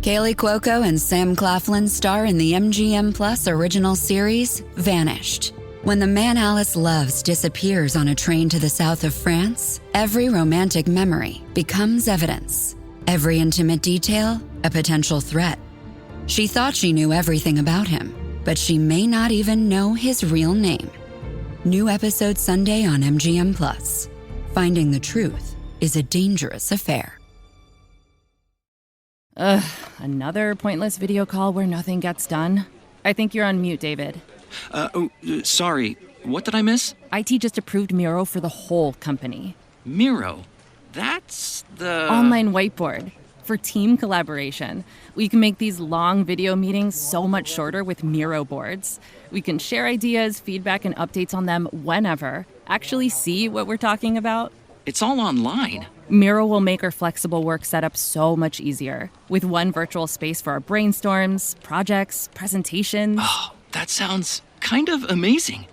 Kaylee Cuoco and Sam Claflin star in the MGM Plus original series, Vanished. When the man Alice loves disappears on a train to the south of France, every romantic memory becomes evidence. Every intimate detail, a potential threat. She thought she knew everything about him, but she may not even know his real name. New episode Sunday on MGM Plus. Finding the truth is a dangerous affair. Ugh, another pointless video call where nothing gets done. I think you're on mute, David. Sorry. What did I miss? IT just approved Miro for the whole company. Miro? That's the... Online whiteboard. For team collaboration. We can make these long video meetings so much shorter with Miro boards. We can share ideas, feedback, and updates on them whenever. Actually see what we're talking about. It's all online. Miro will make our flexible work setup so much easier. With one virtual space for our brainstorms, projects, presentations. Oh, that sounds kind of amazing.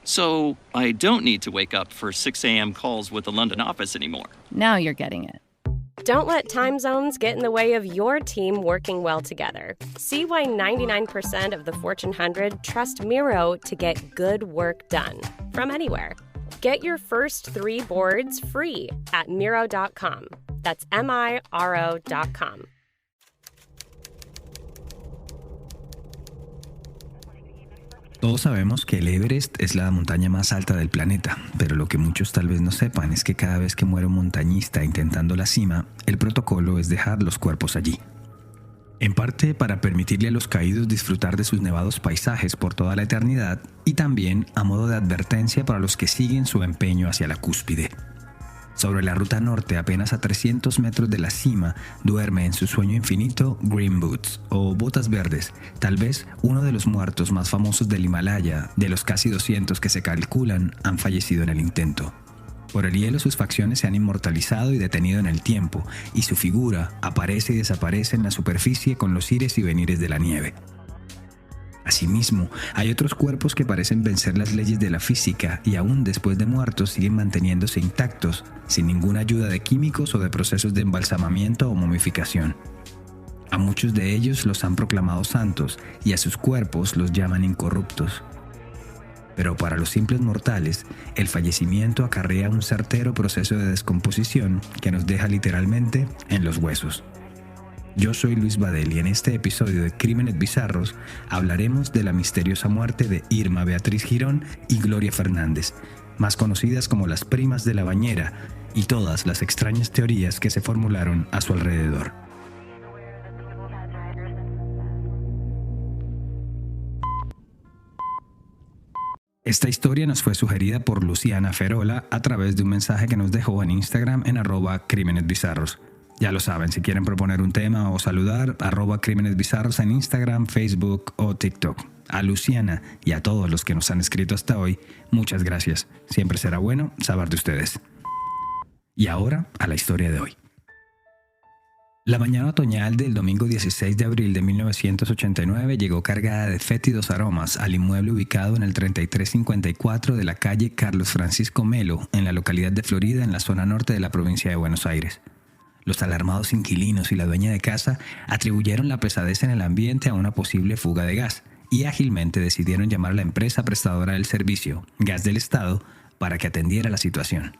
So I don't need to wake up for 6 a.m. calls with the London office anymore. Now you're getting it. Don't let time zones get in the way of your team working well together. See why 99% of the Fortune 100 trust Miro to get good work done from anywhere. Get your first 3 boards free at Miro.com. That's MIRO.com. Todos sabemos que el Everest es la montaña más alta del planeta, pero lo que muchos tal vez no sepan es que cada vez que muere un montañista intentando la cima, el protocolo es dejar los cuerpos allí. En parte para permitirle a los caídos disfrutar de sus nevados paisajes por toda la eternidad y también a modo de advertencia para los que siguen su empeño hacia la cúspide. Sobre la ruta norte, apenas a 300 metros de la cima, duerme en su sueño infinito Green Boots, o Botas Verdes, tal vez uno de los muertos más famosos del Himalaya, de los casi 200 que se calculan han fallecido en el intento. Por el hielo sus facciones se han inmortalizado y detenido en el tiempo, y su figura aparece y desaparece en la superficie con los ires y venires de la nieve. Asimismo, hay otros cuerpos que parecen vencer las leyes de la física y aún después de muertos siguen manteniéndose intactos, sin ninguna ayuda de químicos o de procesos de embalsamamiento o momificación. A muchos de ellos los han proclamado santos y a sus cuerpos los llaman incorruptos. Pero para los simples mortales, el fallecimiento acarrea un certero proceso de descomposición que nos deja literalmente en los huesos. Yo soy Luis Badel y en este episodio de Crímenes Bizarros hablaremos de la misteriosa muerte de Irma Beatriz Girón y Gloria Fernández, más conocidas como las primas de la bañera, y todas las extrañas teorías que se formularon a su alrededor. Esta historia nos fue sugerida por Luciana Ferola a través de un mensaje que nos dejó en Instagram en @crímenesbizarros. Ya lo saben, si quieren proponer un tema o saludar, @crímenesbizarros en Instagram, Facebook o TikTok. A Luciana y a todos los que nos han escrito hasta hoy, muchas gracias. Siempre será bueno saber de ustedes. Y ahora, a la historia de hoy. La mañana otoñal del domingo 16 de abril de 1989 llegó cargada de fétidos aromas al inmueble ubicado en el 3354 de la calle Carlos Francisco Melo, en la localidad de Florida, en la zona norte de la provincia de Buenos Aires. Los alarmados inquilinos y la dueña de casa atribuyeron la pesadez en el ambiente a una posible fuga de gas y ágilmente decidieron llamar a la empresa prestadora del servicio, Gas del Estado, para que atendiera la situación.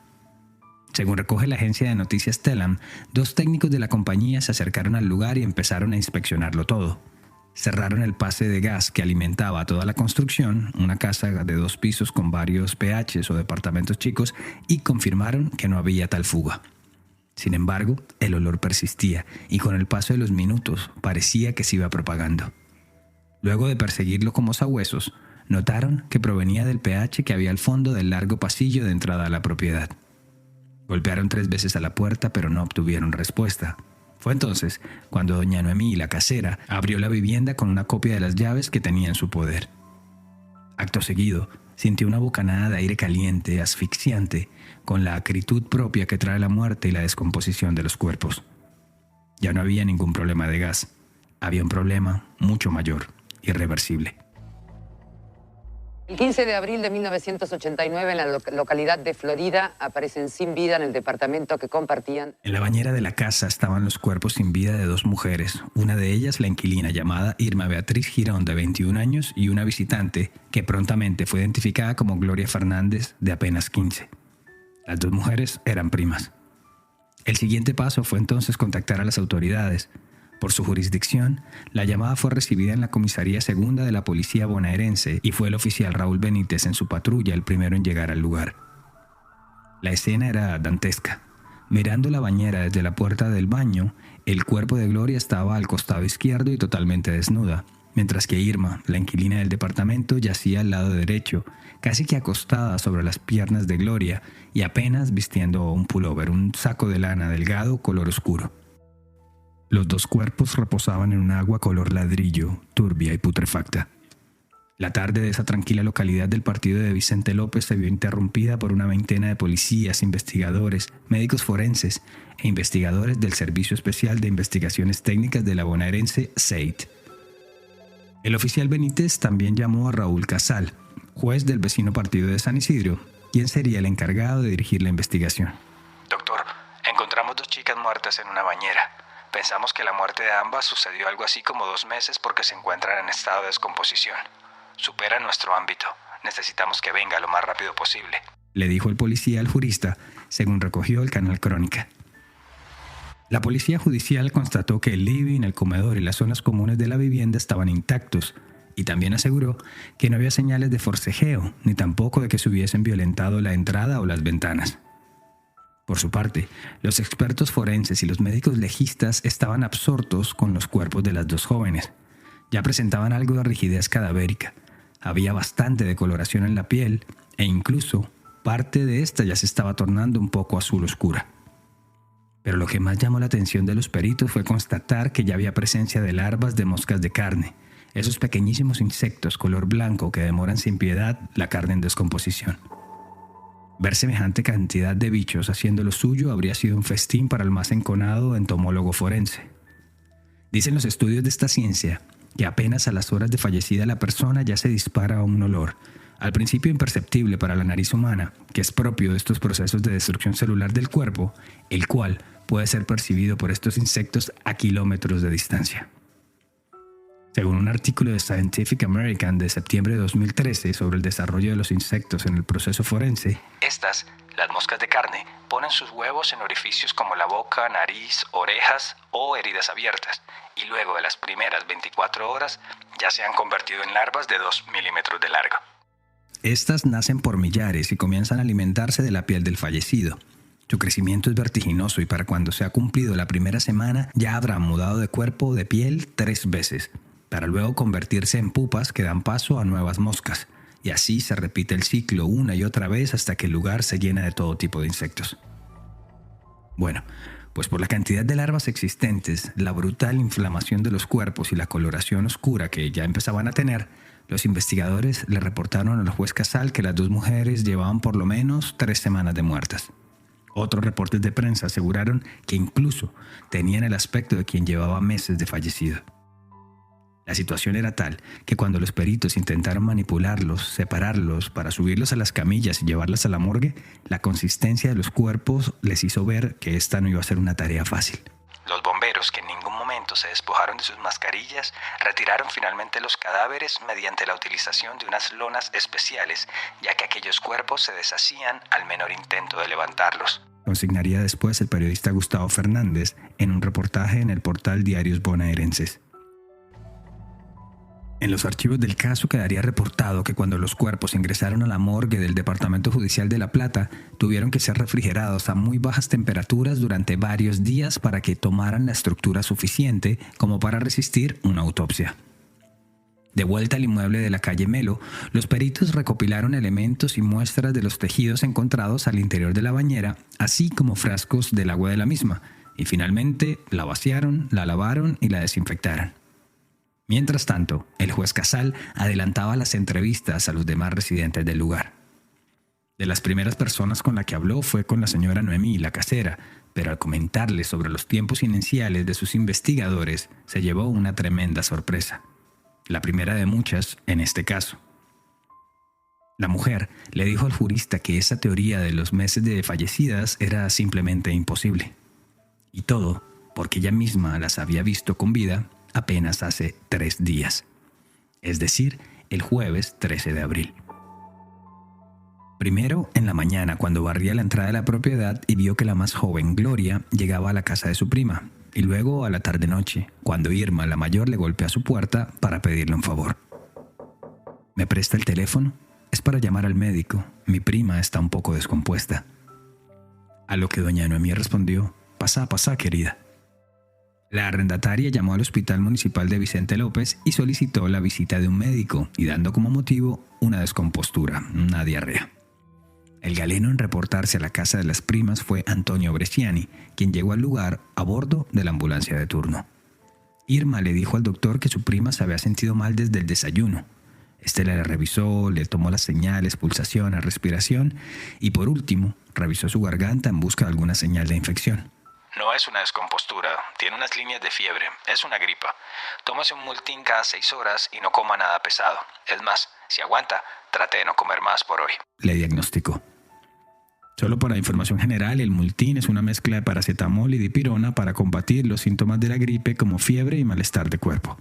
Según recoge la agencia de noticias Telam, 2 técnicos de la compañía se acercaron al lugar y empezaron a inspeccionarlo todo. Cerraron el pase de gas que alimentaba toda la construcción, una casa de 2 pisos con varios PHs o departamentos chicos, y confirmaron que no había tal fuga. Sin embargo, el olor persistía y con el paso de los minutos parecía que se iba propagando. Luego de perseguirlo como sabuesos, notaron que provenía del PH que había al fondo del largo pasillo de entrada a la propiedad. Golpearon 3 veces a la puerta, pero no obtuvieron respuesta. Fue entonces cuando doña Noemí, la casera, abrió la vivienda con una copia de las llaves que tenía en su poder. Acto seguido, sintió una bocanada de aire caliente, asfixiante, con la acritud propia que trae la muerte y la descomposición de los cuerpos. Ya no había ningún problema de gas. Había un problema mucho mayor, irreversible. El 15 de abril de 1989, en la localidad de Florida, aparecen sin vida en el departamento que compartían. En la bañera de la casa estaban los cuerpos sin vida de 2 mujeres, una de ellas la inquilina llamada Irma Beatriz Girón, de 21 años, y una visitante que prontamente fue identificada como Gloria Fernández, de apenas 15. Las 2 mujeres eran primas. El siguiente paso fue entonces contactar a las autoridades. Por su jurisdicción, la llamada fue recibida en la Comisaría Segunda de la Policía Bonaerense y fue el oficial Raúl Benítez en su patrulla el primero en llegar al lugar. La escena era dantesca. Mirando la bañera desde la puerta del baño, el cuerpo de Gloria estaba al costado izquierdo y totalmente desnuda, mientras que Irma, la inquilina del departamento, yacía al lado derecho, casi que acostada sobre las piernas de Gloria y apenas vistiendo un pullover, un saco de lana delgado color oscuro. Los 2 cuerpos reposaban en un agua color ladrillo, turbia y putrefacta. La tarde de esa tranquila localidad del partido de Vicente López se vio interrumpida por una veintena de policías, investigadores, médicos forenses e investigadores del Servicio Especial de Investigaciones Técnicas de la bonaerense SEIT. El oficial Benítez también llamó a Raúl Casal, juez del vecino partido de San Isidro, quien sería el encargado de dirigir la investigación. Doctor, encontramos 2 chicas muertas en una bañera. Pensamos que la muerte de ambas sucedió algo así como 2 meses porque se encuentran en estado de descomposición. Supera nuestro ámbito. Necesitamos que venga lo más rápido posible, le dijo el policía al jurista, según recogió el canal Crónica. La policía judicial constató que el living, el comedor y las zonas comunes de la vivienda estaban intactos y también aseguró que no había señales de forcejeo ni tampoco de que se hubiesen violentado la entrada o las ventanas. Por su parte, los expertos forenses y los médicos legistas estaban absortos con los cuerpos de las 2 jóvenes. Ya presentaban algo de rigidez cadavérica, había bastante decoloración en la piel e incluso parte de esta ya se estaba tornando un poco azul oscura. Pero lo que más llamó la atención de los peritos fue constatar que ya había presencia de larvas de moscas de carne, esos pequeñísimos insectos color blanco que demoran sin piedad la carne en descomposición. Ver semejante cantidad de bichos haciendo lo suyo habría sido un festín para el más enconado entomólogo forense. Dicen los estudios de esta ciencia que apenas a las horas de fallecida la persona ya se dispara un olor, al principio imperceptible para la nariz humana, que es propio de estos procesos de destrucción celular del cuerpo, el cual puede ser percibido por estos insectos a kilómetros de distancia. Según un artículo de Scientific American de septiembre de 2013 sobre el desarrollo de los insectos en el proceso forense, estas, las moscas de carne, ponen sus huevos en orificios como la boca, nariz, orejas o heridas abiertas, y luego de las primeras 24 horas ya se han convertido en larvas de 2 milímetros de largo. Estas nacen por millares y comienzan a alimentarse de la piel del fallecido. Su crecimiento es vertiginoso y para cuando se ha cumplido la primera semana ya habrán mudado de cuerpo o de piel 3 veces, para luego convertirse en pupas que dan paso a nuevas moscas, y así se repite el ciclo una y otra vez hasta que el lugar se llena de todo tipo de insectos. Bueno, pues por la cantidad de larvas existentes, la brutal inflamación de los cuerpos y la coloración oscura que ya empezaban a tener, los investigadores le reportaron al juez Casal que las 2 mujeres llevaban por lo menos 3 semanas de muertas. Otros reportes de prensa aseguraron que incluso tenían el aspecto de quien llevaba meses de fallecido. La situación era tal que cuando los peritos intentaron manipularlos, separarlos para subirlos a las camillas y llevarlas a la morgue, la consistencia de los cuerpos les hizo ver que esta no iba a ser una tarea fácil. Los bomberos, que en ningún momento se despojaron de sus mascarillas, retiraron finalmente los cadáveres mediante la utilización de unas lonas especiales, ya que aquellos cuerpos se deshacían al menor intento de levantarlos, consignaría después el periodista Gustavo Fernández en un reportaje en el portal Diarios Bonaerenses. En los archivos del caso quedaría reportado que cuando los cuerpos ingresaron a la morgue del Departamento Judicial de La Plata, tuvieron que ser refrigerados a muy bajas temperaturas durante varios días para que tomaran la estructura suficiente como para resistir una autopsia. De vuelta al inmueble de la calle Melo, los peritos recopilaron elementos y muestras de los tejidos encontrados al interior de la bañera, así como frascos del agua de la misma, y finalmente la vaciaron, la lavaron y la desinfectaron. Mientras tanto, el juez Casal adelantaba las entrevistas a los demás residentes del lugar. De las primeras personas con la que habló fue con la señora Noemí, la casera, pero al comentarle sobre los tiempos iniciales de sus investigadores, se llevó una tremenda sorpresa. La primera de muchas en este caso. La mujer le dijo al jurista que esa teoría de los meses de fallecidas era simplemente imposible. Y todo porque ella misma las había visto con vida apenas hace 3 días. Es decir, el jueves 13 de abril. Primero, en la mañana, cuando barría la entrada de la propiedad y vio que la más joven, Gloria, llegaba a la casa de su prima. Y luego a la tarde-noche, cuando Irma, la mayor, le golpea su puerta para pedirle un favor. ¿Me presta el teléfono? Es para llamar al médico. Mi prima está un poco descompuesta. A lo que doña Noemí respondió: pasa, querida. La arrendataria llamó al Hospital Municipal de Vicente López y solicitó la visita de un médico, y dando como motivo una descompostura, una diarrea. El galeno en reportarse a la casa de las primas fue Antonio Bresciani, quien llegó al lugar a bordo de la ambulancia de turno. Irma le dijo al doctor que su prima se había sentido mal desde el desayuno. Este le revisó, le tomó las señales, pulsaciones, respiración y por último revisó su garganta en busca de alguna señal de infección. No es una descompostura, tiene unas líneas de fiebre, es una gripa. Tómase un Multin cada 6 horas y no coma nada pesado. Es más, si aguanta, trate de no comer más por hoy, le diagnosticó. Solo para información general, el Multin es una mezcla de paracetamol y dipirona para combatir los síntomas de la gripe como fiebre y malestar de cuerpo.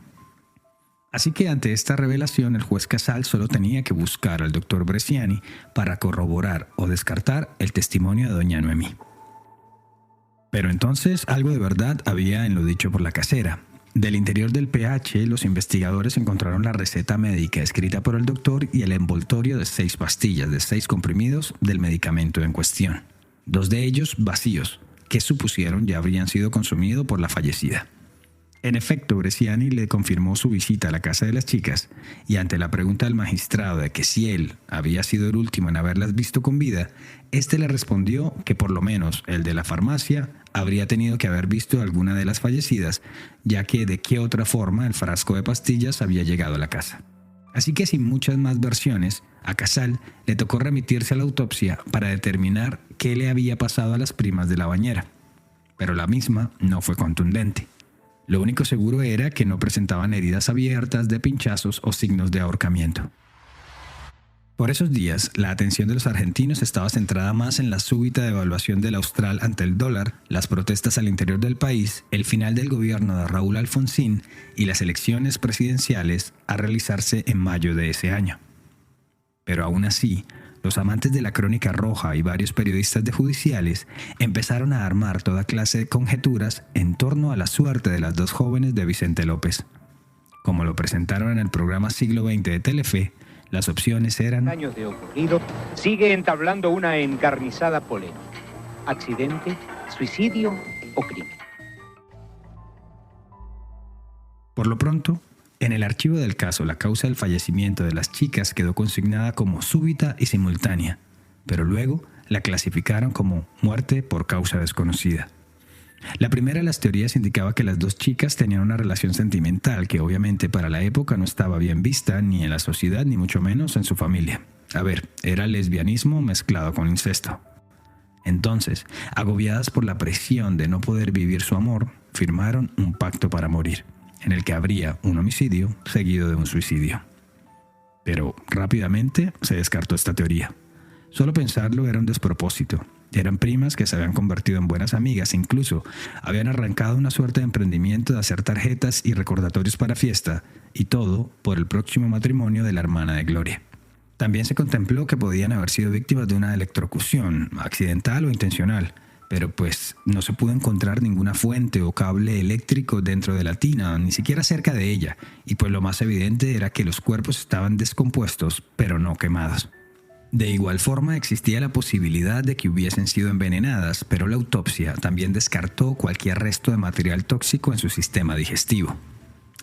Así que ante esta revelación, el juez Casal solo tenía que buscar al doctor Bresciani para corroborar o descartar el testimonio de doña Noemí. Pero entonces algo de verdad había en lo dicho por la casera. Del interior del PH, los investigadores encontraron la receta médica escrita por el doctor y el envoltorio de 6 pastillas de 6 comprimidos del medicamento en cuestión. 2 de ellos vacíos, que supusieron ya habrían sido consumidos por la fallecida. En efecto, Bresciani le confirmó su visita a la casa de las chicas y ante la pregunta del magistrado de que si él había sido el último en haberlas visto con vida, este le respondió que por lo menos el de la farmacia habría tenido que haber visto a alguna de las fallecidas, ya que de qué otra forma el frasco de pastillas había llegado a la casa. Así que sin muchas más versiones, a Casal le tocó remitirse a la autopsia para determinar qué le había pasado a las primas de la bañera. Pero la misma no fue contundente. Lo único seguro era que no presentaban heridas abiertas de pinchazos o signos de ahorcamiento. Por esos días, la atención de los argentinos estaba centrada más en la súbita devaluación del austral ante el dólar, las protestas al interior del país, el final del gobierno de Raúl Alfonsín y las elecciones presidenciales a realizarse en mayo de ese año. Pero aún así, los amantes de la crónica roja y varios periodistas de judiciales empezaron a armar toda clase de conjeturas en torno a la suerte de las 2 jóvenes de Vicente López. Como lo presentaron en el programa Siglo XX de Telefe, las opciones eran: años de ocurrido, sigue entablando una encarnizada polémica. ¿Accidente, suicidio o crimen? Por lo pronto, en el archivo del caso, la causa del fallecimiento de las chicas quedó consignada como súbita y simultánea, pero luego la clasificaron como muerte por causa desconocida. La primera de las teorías indicaba que las 2 chicas tenían una relación sentimental que obviamente para la época no estaba bien vista ni en la sociedad ni mucho menos en su familia. A ver, era lesbianismo mezclado con incesto. Entonces, agobiadas por la presión de no poder vivir su amor, firmaron un pacto para morir, en el que habría un homicidio seguido de un suicidio. Pero rápidamente se descartó esta teoría. Solo pensarlo era un despropósito. Eran primas que se habían convertido en buenas amigas, incluso habían arrancado una suerte de emprendimiento de hacer tarjetas y recordatorios para fiesta, y todo por el próximo matrimonio de la hermana de Gloria. También se contempló que podían haber sido víctimas de una electrocución, accidental o intencional, pero pues no se pudo encontrar ninguna fuente o cable eléctrico dentro de la tina, ni siquiera cerca de ella, y pues lo más evidente era que los cuerpos estaban descompuestos, pero no quemados. De igual forma, existía la posibilidad de que hubiesen sido envenenadas, pero la autopsia también descartó cualquier resto de material tóxico en su sistema digestivo.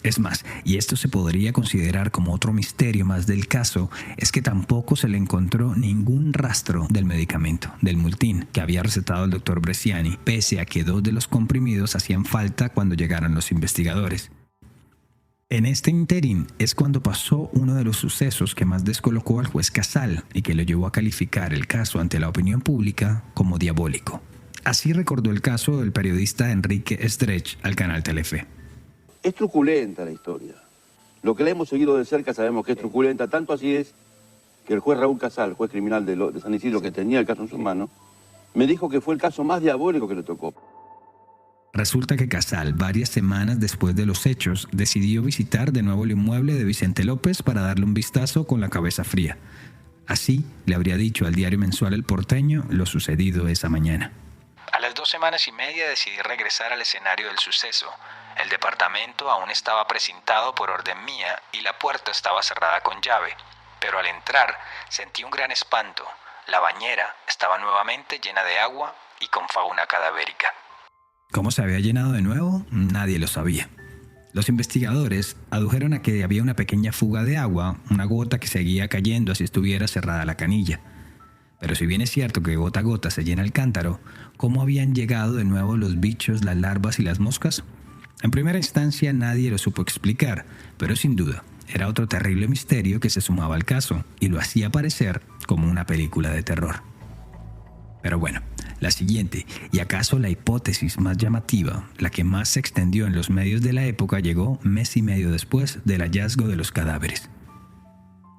Es más, y esto se podría considerar como otro misterio más del caso, es que tampoco se le encontró ningún rastro del medicamento, del Multin, que había recetado el doctor Bresciani, pese a que 2 de los comprimidos hacían falta cuando llegaron los investigadores. En este ínterin es cuando pasó uno de los sucesos que más descolocó al juez Casal y que lo llevó a calificar el caso ante la opinión pública como diabólico. Así recordó el caso del periodista Enrique Estreich al canal Telefe. Es truculenta la historia. Lo que la hemos seguido de cerca sabemos que es truculenta, tanto así es que el juez Raúl Casal, juez criminal de San Isidro, que tenía el caso en sus manos, me dijo que fue el caso más diabólico que le tocó. Resulta que Casal, varias semanas después de los hechos, decidió visitar de nuevo el inmueble de Vicente López para darle un vistazo con la cabeza fría. Así le habría dicho al diario mensual El Porteño lo sucedido esa mañana. A las 2 semanas y media decidí regresar al escenario del suceso. El departamento aún estaba precintado por orden mía y la puerta estaba cerrada con llave. Pero al entrar sentí un gran espanto. La bañera estaba nuevamente llena de agua y con fauna cadavérica. ¿Cómo se había llenado de nuevo? Nadie lo sabía. Los investigadores adujeron a que había una pequeña fuga de agua, una gota que seguía cayendo así estuviera cerrada la canilla. Pero si bien es cierto que gota a gota se llena el cántaro, ¿cómo habían llegado de nuevo los bichos, las larvas y las moscas? En primera instancia nadie lo supo explicar, pero sin duda era otro terrible misterio que se sumaba al caso y lo hacía parecer como una película de terror. Pero bueno, la siguiente, y acaso la hipótesis más llamativa, la que más se extendió en los medios de la época, llegó mes y medio después del hallazgo de los cadáveres.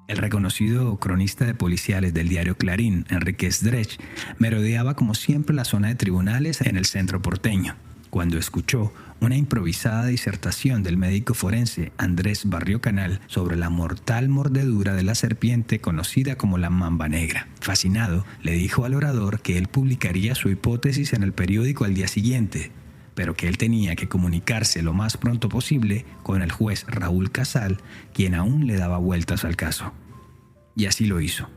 El reconocido cronista de policiales del diario Clarín, Enrique Sdrech, merodeaba como siempre la zona de tribunales en el centro porteño, cuando escuchó una improvisada disertación del médico forense Andrés Barrio Canal sobre la mortal mordedura de la serpiente conocida como la mamba negra. Fascinado, le dijo al orador que él publicaría su hipótesis en el periódico al día siguiente, pero que él tenía que comunicarse lo más pronto posible con el juez Raúl Casal, quien aún le daba vueltas al caso. Y así lo hizo.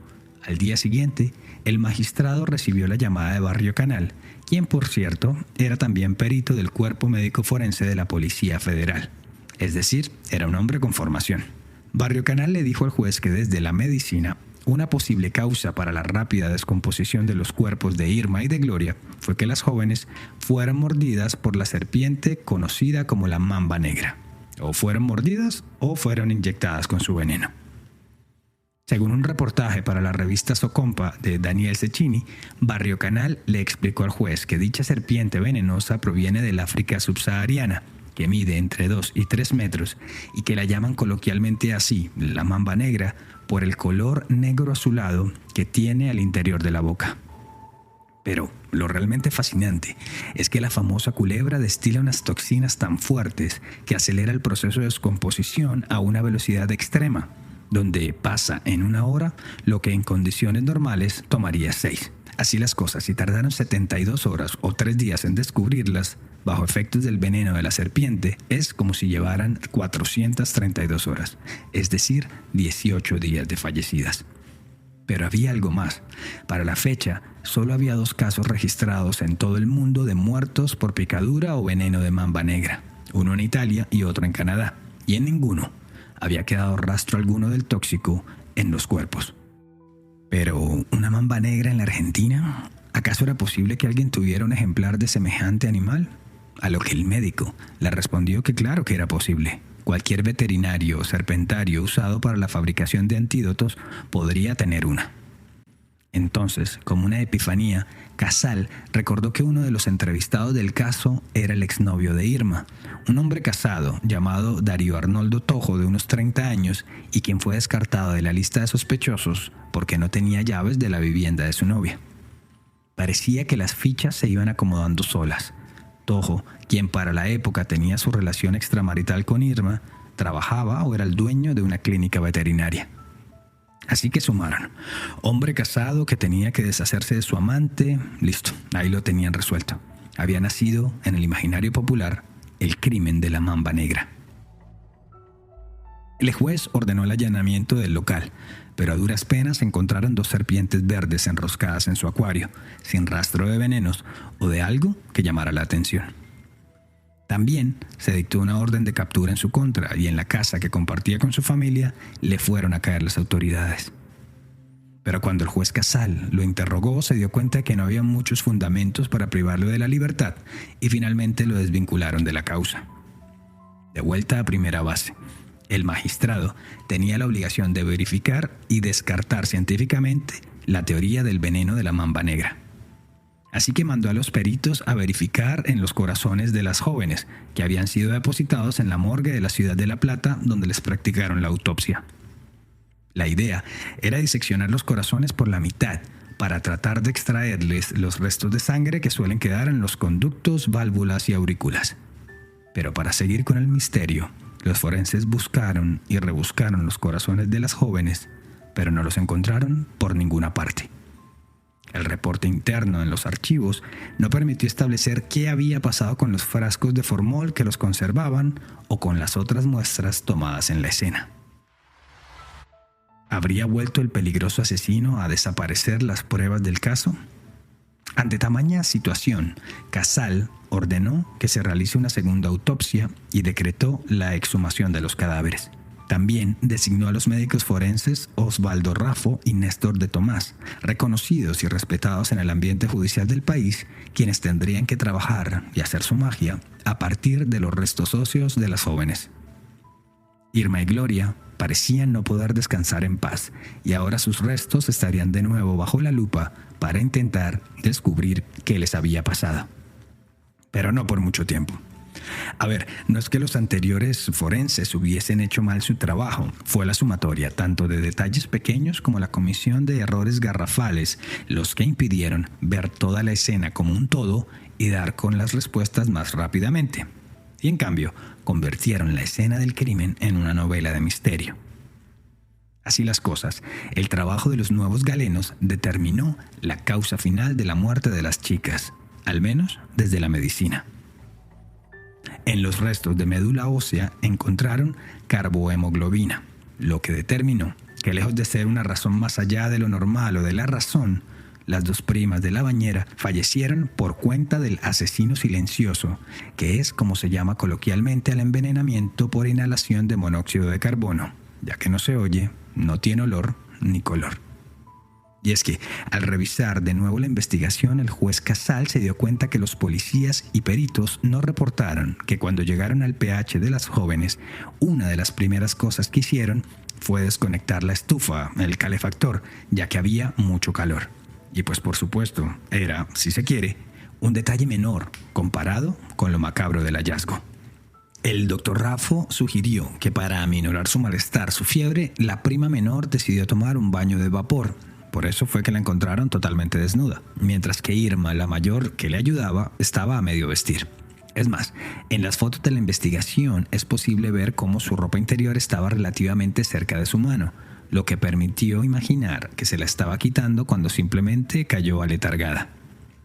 Al día siguiente, el magistrado recibió la llamada de Barrio Canal, quien, por cierto, era también perito del Cuerpo Médico Forense de la Policía Federal. Es decir, era un hombre con formación. Barrio Canal le dijo al juez que desde la medicina, una posible causa para la rápida descomposición de los cuerpos de Irma y de Gloria fue que las jóvenes fueran mordidas por la serpiente conocida como la mamba negra. O fueron mordidas o fueron inyectadas con su veneno. Según un reportaje para la revista Socompa de Daniel Cecchini, Barrio Canal le explicó al juez que dicha serpiente venenosa proviene del África subsahariana, que mide entre 2 y 3 metros y que la llaman coloquialmente así, la mamba negra, por el color negro azulado que tiene al interior de la boca. Pero lo realmente fascinante es que la famosa culebra destila unas toxinas tan fuertes que acelera el proceso de descomposición a una velocidad extrema, donde pasa en 1 hora lo que en condiciones normales tomaría 6. Así las cosas, si tardaron 72 horas o 3 días en descubrirlas, bajo efectos del veneno de la serpiente, es como si llevaran 432 horas, es decir, 18 días de fallecidas. Pero había algo más. Para la fecha, solo había 2 casos registrados en todo el mundo de muertos por picadura o veneno de mamba negra, uno en Italia y otro en Canadá, y en ninguno había quedado rastro alguno del tóxico en los cuerpos. Pero, ¿una mamba negra en la Argentina? ¿Acaso era posible que alguien tuviera un ejemplar de semejante animal? A lo que el médico le respondió que claro que era posible. Cualquier veterinario o serpentario usado para la fabricación de antídotos podría tener una. Entonces, como una epifanía, Casal recordó que uno de los entrevistados del caso era el exnovio de Irma, un hombre casado llamado Darío Arnoldo Tojo, de unos 30 años, y quien fue descartado de la lista de sospechosos porque no tenía llaves de la vivienda de su novia. Parecía que las fichas se iban acomodando solas. Tojo, quien para la época tenía su relación extramarital con Irma, trabajaba o era el dueño de una clínica veterinaria. Así que sumaron. Hombre casado que tenía que deshacerse de su amante. Listo, ahí lo tenían resuelto. Había nacido en el imaginario popular el crimen de la mamba negra. El juez ordenó el allanamiento del local, pero a duras penas encontraron 2 serpientes verdes enroscadas en su acuario, sin rastro de venenos o de algo que llamara la atención. También se dictó una orden de captura en su contra y en la casa que compartía con su familia le fueron a caer las autoridades. Pero cuando el juez Casal lo interrogó, se dio cuenta de que no había muchos fundamentos para privarlo de la libertad y finalmente lo desvincularon de la causa. De vuelta a primera base, el magistrado tenía la obligación de verificar y descartar científicamente la teoría del veneno de la mamba negra. Así que mandó a los peritos a verificar en los corazones de las jóvenes que habían sido depositados en la morgue de la ciudad de La Plata, donde les practicaron la autopsia. La idea era diseccionar los corazones por la mitad para tratar de extraerles los restos de sangre que suelen quedar en los conductos, válvulas y aurículas. Pero para seguir con el misterio, los forenses buscaron y rebuscaron los corazones de las jóvenes, pero no los encontraron por ninguna parte. El reporte interno en los archivos no permitió establecer qué había pasado con los frascos de formol que los conservaban o con las otras muestras tomadas en la escena. ¿Habría vuelto el peligroso asesino a desaparecer las pruebas del caso? Ante tamaña situación, Casal ordenó que se realice una segunda autopsia y decretó la exhumación de los cadáveres. También designó a los médicos forenses Osvaldo Raffo y Néstor de Tomás, reconocidos y respetados en el ambiente judicial del país, quienes tendrían que trabajar y hacer su magia a partir de los restos óseos de las jóvenes. Irma y Gloria parecían no poder descansar en paz y ahora sus restos estarían de nuevo bajo la lupa para intentar descubrir qué les había pasado. Pero no por mucho tiempo. A ver, no es que los anteriores forenses hubiesen hecho mal su trabajo, fue la sumatoria tanto de detalles pequeños como la comisión de errores garrafales los que impidieron ver toda la escena como un todo y dar con las respuestas más rápidamente. Y en cambio, convirtieron la escena del crimen en una novela de misterio. Así las cosas, el trabajo de los nuevos galenos determinó la causa final de la muerte de las chicas, al menos desde la medicina. En los restos de médula ósea encontraron carbohemoglobina, lo que determinó que lejos de ser una razón más allá de lo normal o de la razón, las dos primas de la bañera fallecieron por cuenta del asesino silencioso, que es como se llama coloquialmente al envenenamiento por inhalación de monóxido de carbono, ya que no se oye, no tiene olor ni color. Y es que, al revisar de nuevo la investigación, el juez Casal se dio cuenta que los policías y peritos no reportaron que cuando llegaron al PH de las jóvenes, una de las primeras cosas que hicieron fue desconectar la estufa, el calefactor, ya que había mucho calor. Y pues por supuesto, era, si se quiere, un detalle menor comparado con lo macabro del hallazgo. El doctor Raffo sugirió que para aminorar su malestar, su fiebre, la prima menor decidió tomar un baño de vapor. Por eso fue que la encontraron totalmente desnuda, mientras que Irma, la mayor que le ayudaba, estaba a medio vestir. Es más, en las fotos de la investigación es posible ver cómo su ropa interior estaba relativamente cerca de su mano, lo que permitió imaginar que se la estaba quitando cuando simplemente cayó aletargada.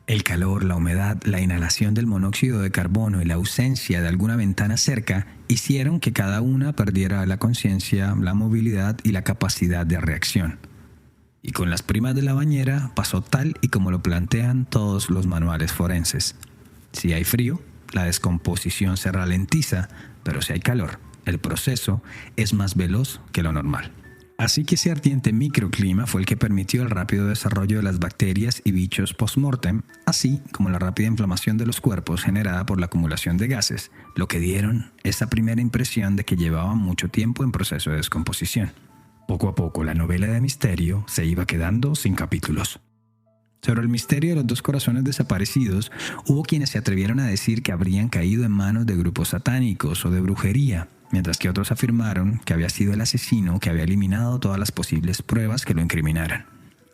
El calor, la humedad, la inhalación del monóxido de carbono y la ausencia de alguna ventana cerca hicieron que cada una perdiera la conciencia, la movilidad y la capacidad de reacción. Y con las primas de la bañera pasó tal y como lo plantean todos los manuales forenses. Si hay frío, la descomposición se ralentiza, pero si hay calor, el proceso es más veloz que lo normal. Así que ese ardiente microclima fue el que permitió el rápido desarrollo de las bacterias y bichos post-mortem, así como la rápida inflamación de los cuerpos generada por la acumulación de gases, lo que dieron esa primera impresión de que llevaban mucho tiempo en proceso de descomposición. Poco a poco, la novela de misterio se iba quedando sin capítulos. Sobre el misterio de los dos corazones desaparecidos, hubo quienes se atrevieron a decir que habrían caído en manos de grupos satánicos o de brujería, mientras que otros afirmaron que había sido el asesino que había eliminado todas las posibles pruebas que lo incriminaran.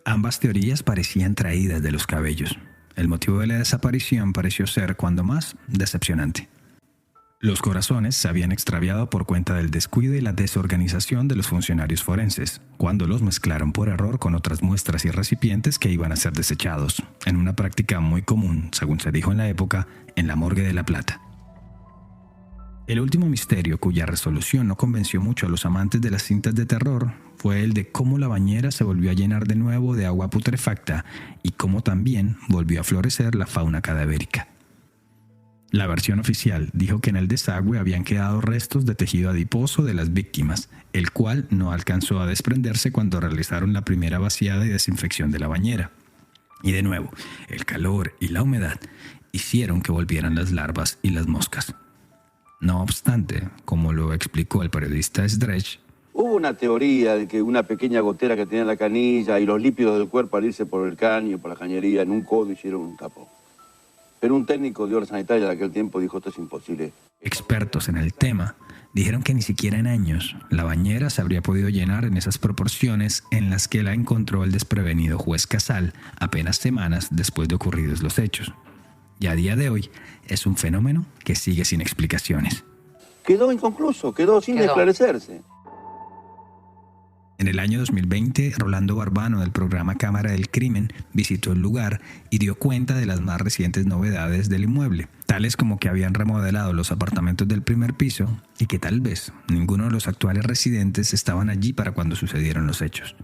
Ambas teorías parecían traídas de los cabellos. El motivo de la desaparición pareció ser, cuando más, decepcionante. Los corazones se habían extraviado por cuenta del descuido y la desorganización de los funcionarios forenses, cuando los mezclaron por error con otras muestras y recipientes que iban a ser desechados, en una práctica muy común, según se dijo en la época, en la morgue de La Plata. El último misterio, cuya resolución no convenció mucho a los amantes de las cintas de terror, fue el de cómo la bañera se volvió a llenar de nuevo de agua putrefacta y cómo también volvió a florecer la fauna cadavérica. La versión oficial dijo que en el desagüe habían quedado restos de tejido adiposo de las víctimas, el cual no alcanzó a desprenderse cuando realizaron la primera vaciada y desinfección de la bañera. Y de nuevo, el calor y la humedad hicieron que volvieran las larvas y las moscas. No obstante, como lo explicó el periodista Stretch, hubo una teoría de que una pequeña gotera que tenía en la canilla y los lípidos del cuerpo al irse por el caño, por la cañería, en un codo hicieron un tapón. Pero un técnico de obra sanitaria de aquel tiempo dijo: esto es imposible. Expertos en el tema Dijeron que ni siquiera en años la bañera se habría podido llenar en esas proporciones en las que la encontró el desprevenido juez Casal apenas semanas después de ocurridos los hechos. Y a día de hoy es un fenómeno que sigue sin explicaciones. Quedó inconcluso, quedó sin esclarecerse. En el año 2020, Rolando Barbano del programa Cámara del Crimen visitó el lugar y dio cuenta de las más recientes novedades del inmueble, tales como que habían remodelado los apartamentos del primer piso y que tal vez ninguno de los actuales residentes estaban allí para cuando sucedieron los hechos.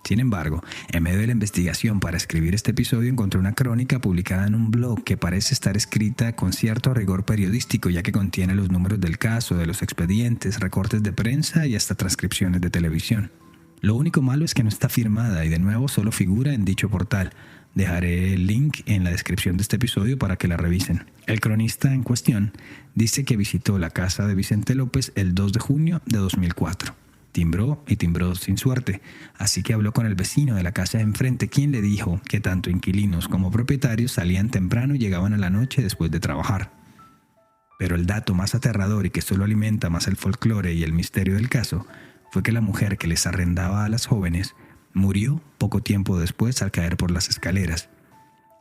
Sin embargo, en medio de la investigación para escribir este episodio encontré una crónica publicada en un blog que parece estar escrita con cierto rigor periodístico, ya que contiene los números del caso, de los expedientes, recortes de prensa y hasta transcripciones de televisión. Lo único malo es que no está firmada y de nuevo solo figura en dicho portal. Dejaré el link en la descripción de este episodio para que la revisen. El cronista en cuestión dice que visitó la casa de Vicente López el 2 de junio de 2004. Timbró y timbró sin suerte, así que habló con el vecino de la casa de enfrente, quien le dijo que tanto inquilinos como propietarios salían temprano y llegaban a la noche después de trabajar. Pero el dato más aterrador y que solo alimenta más el folclore y el misterio del caso fue que la mujer que les arrendaba a las jóvenes murió poco tiempo después al caer por las escaleras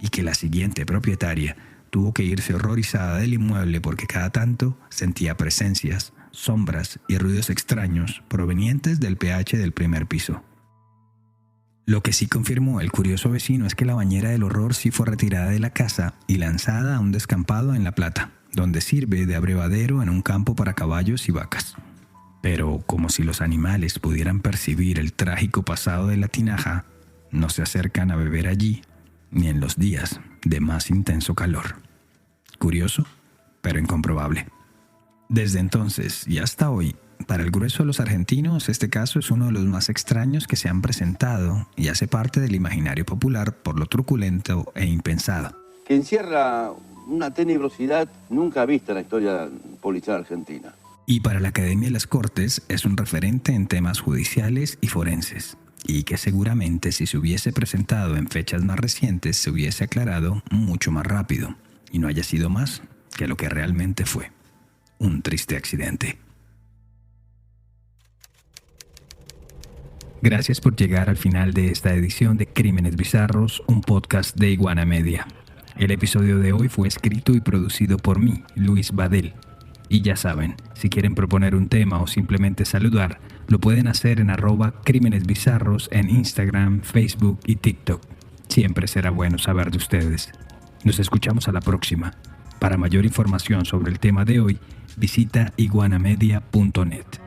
y que la siguiente propietaria tuvo que irse horrorizada del inmueble porque cada tanto sentía presencias, sombras y ruidos extraños provenientes del pH del primer piso. Lo que sí confirmó el curioso vecino es que la bañera del horror sí fue retirada de la casa y lanzada a un descampado en La Plata, donde sirve de abrevadero en un campo para caballos y vacas. Pero como si los animales pudieran percibir el trágico pasado de la tinaja, no se acercan a beber allí ni en los días de más intenso calor. Curioso, pero incomprobable. Desde entonces y hasta hoy, para el grueso de los argentinos, este caso es uno de los más extraños que se han presentado y hace parte del imaginario popular por lo truculento e impensado. Que encierra una tenebrosidad nunca vista en la historia policial argentina. Y para la Academia de las Cortes es un referente en temas judiciales y forenses, y que seguramente si se hubiese presentado en fechas más recientes se hubiese aclarado mucho más rápido, y no haya sido más que lo que realmente fue. Un triste accidente. Gracias por llegar al final de esta edición de Crímenes Bizarros, un podcast de Iguana Media. El episodio de hoy fue escrito y producido por mí, Luis Badel. Y ya saben, si quieren proponer un tema o simplemente saludar, lo pueden hacer en @crímenesbizarros en Instagram, Facebook y TikTok. Siempre será bueno saber de ustedes. Nos escuchamos a la próxima. Para mayor información sobre el tema de hoy, visita iguanamedia.net.